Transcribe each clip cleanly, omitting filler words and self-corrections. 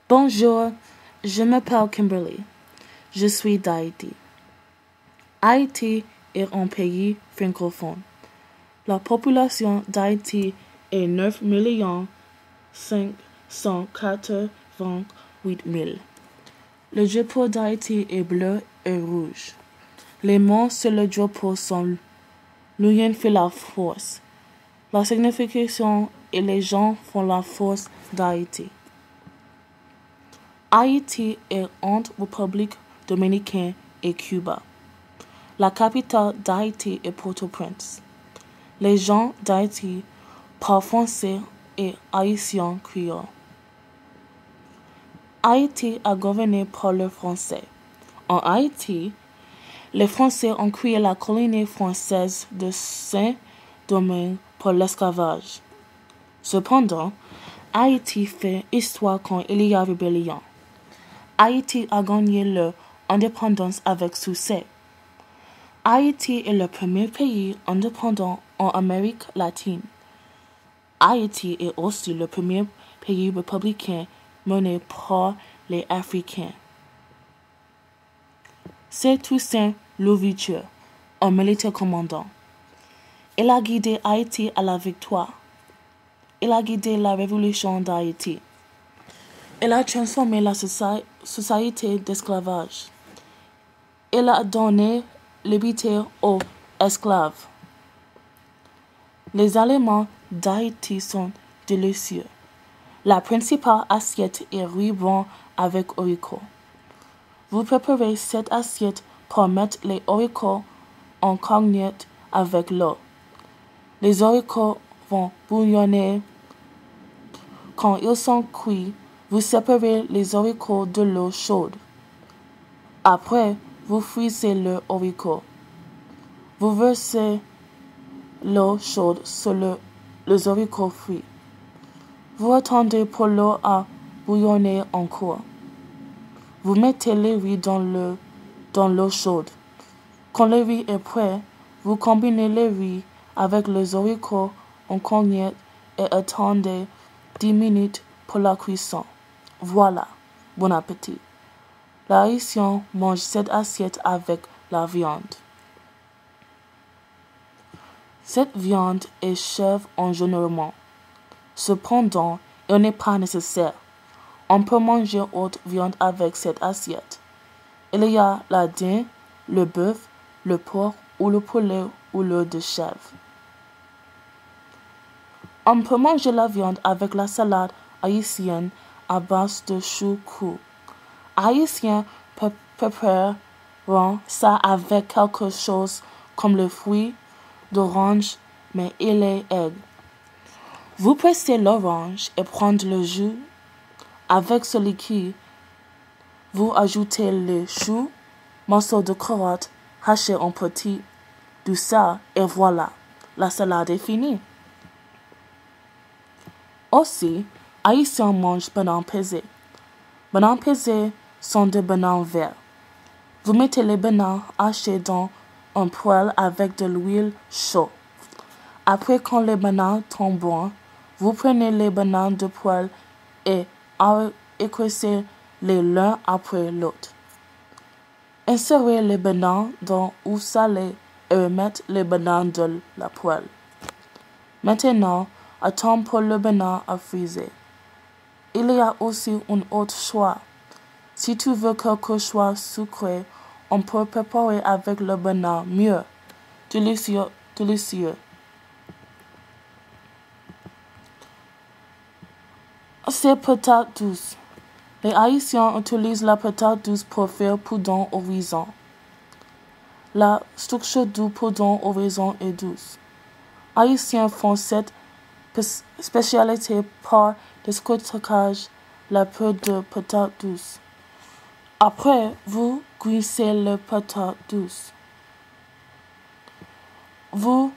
Bonjour, je m'appelle Kimberly. Je suis d'Haïti. Haïti est un pays francophone. La population d'Haïti est 9 588 000. Le drapeau d'Haïti est bleu et rouge. Les mots sur le drapeau sont l'union fait la force. La signification est les gens font la force d'Haïti. Haïti est entre République dominicaine et Cuba. La capitale d'Haïti est Port-au-Prince. Les gens d'Haïti parlent français et haïtien créole. Haïti est gouverné par le français. En Haïti, les Français ont créé la colonie française de Saint-Domingue pour l'esclavage. Cependant, Haïti fait histoire quand il y a rébellion. Haïti a gagné leur indépendance avec succès. Haïti est le premier pays indépendant en Amérique latine. Haïti est aussi le premier pays républicain mené par les Africains. C'est Toussaint Louverture, un militaire commandant. Il a guidé Haïti à la victoire. Il a guidé la révolution d'Haïti. Il a transformé la société d'esclavage. Il a donné liberté aux esclaves. Les aliments d'Haïti sont délicieux. La principale assiette est riz blanc avec haricots. Vous préparez cette assiette pour mettre les haricots en cognette avec l'eau. Les haricots vont bouillonner. Quand ils sont cuits, vous séparez les haricots de l'eau chaude. Après, vous frisez le haricot. Vous versez l'eau chaude sur les haricots frits. Vous attendez pour l'eau à bouillonner encore. Vous mettez le riz dans l'eau chaude. Quand le riz est prêt, vous combinez le riz avec les haricots en cognette et attendez 10 minutes pour la cuisson. Voilà, bon appétit. Les Haïtiens mangent cette assiette avec la viande. Cette viande est chèvre en généralement. Cependant, il n'est pas nécessaire. On peut manger autre viande avec cette assiette. Il y a la dinde, le bœuf, le porc ou le poulet ou l'œuf de chèvre. On peut manger la viande avec la salade haïtienne à base de choux crus. Haïtiens préparent ça avec quelque chose comme le fruit d'orange, mais il est aigre. Vous pressez l'orange et prenez le jus. Avec ce liquide, vous ajoutez les choux, morceaux de carottes hachés en petits, du sel et voilà, la salade est finie. Aussi, Haïtiens mangent bananes pesées. Bananes pesées sont des bananes vertes. Vous mettez les bananes hachées dans un poêle avec de l'huile chaude. Après, quand les bananes tombent brunes, vous prenez les bananes de poêle et écrasez les l'un après l'autre. Insérez les bananes dans l'eau salée et remettez les bananes dans la poêle. Maintenant, attends pour le banane à friser. Il y a aussi un autre choix. Si tu veux quelque chose sucré, on peut préparer avec le banane mieux. Délicieux, délicieux. C'est patate douce. Les Haïtiens utilisent la patate douce pour faire poudre au raisin. La structure du poudre au raisin est douce. Haïtiens font cette spécialité par décortiquage la peau de patate douce. Après, vous cuisez la patate douce. Vous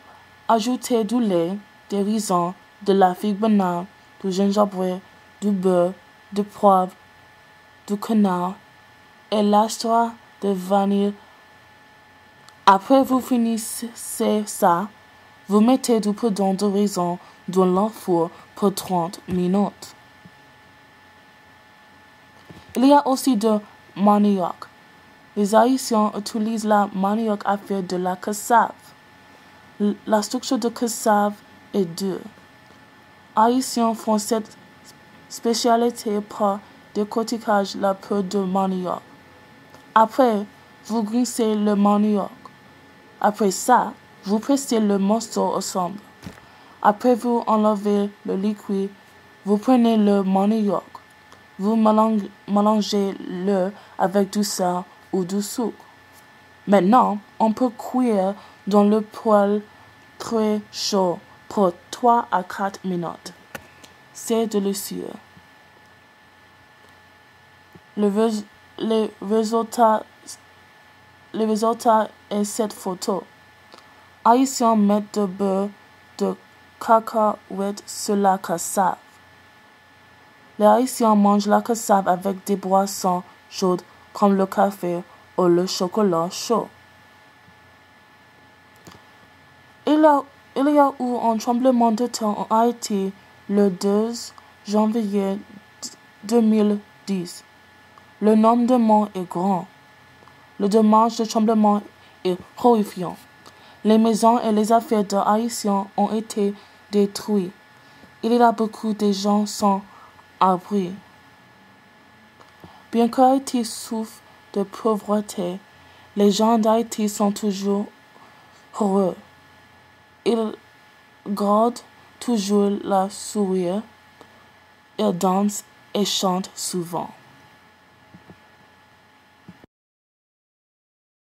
ajoutez du lait, des raisins, de la figue banane, du gingembre, du beurre, du poivre, du canard et l'extrait de vanille. Après vous finissez ça, vous mettez du poudre de raisin dans le four pour 30 minutes. Il y a aussi de manioc. Les Haïtiens utilisent la manioc à faire de la cassave. La structure de cassave est dure. Haïtiens font cette spécialité par décortiquage la peau de manioc. Après, vous grincez le manioc. Après ça, vous pressez le morceau ensemble. Après vous enlevez le liquide, vous prenez le manioc. Vous mélangez-le avec du sel ou du sucre. Maintenant, on peut cuire dans le poêle très chaud pour 3 à 4 minutes. C'est délicieux. Le résultat est cette photo. Haïtiens mettent du beurre de cacahuète sur la cassave. Les Haïtiens mangent la cassave avec des boissons chaudes comme le café ou le chocolat chaud. Il y a eu un tremblement de terre en Haïti le 2 janvier 2010. Le nombre de morts est grand. Le dommage du tremblement est horrifiant. Les maisons et les affaires de Haïtiens ont été détruites. Il y a beaucoup de gens sans abri. Bien qu'Haïti souffre de pauvreté, les gens d'Haïti sont toujours heureux. Ils gardent toujours la sourire, ils dansent et chantent souvent.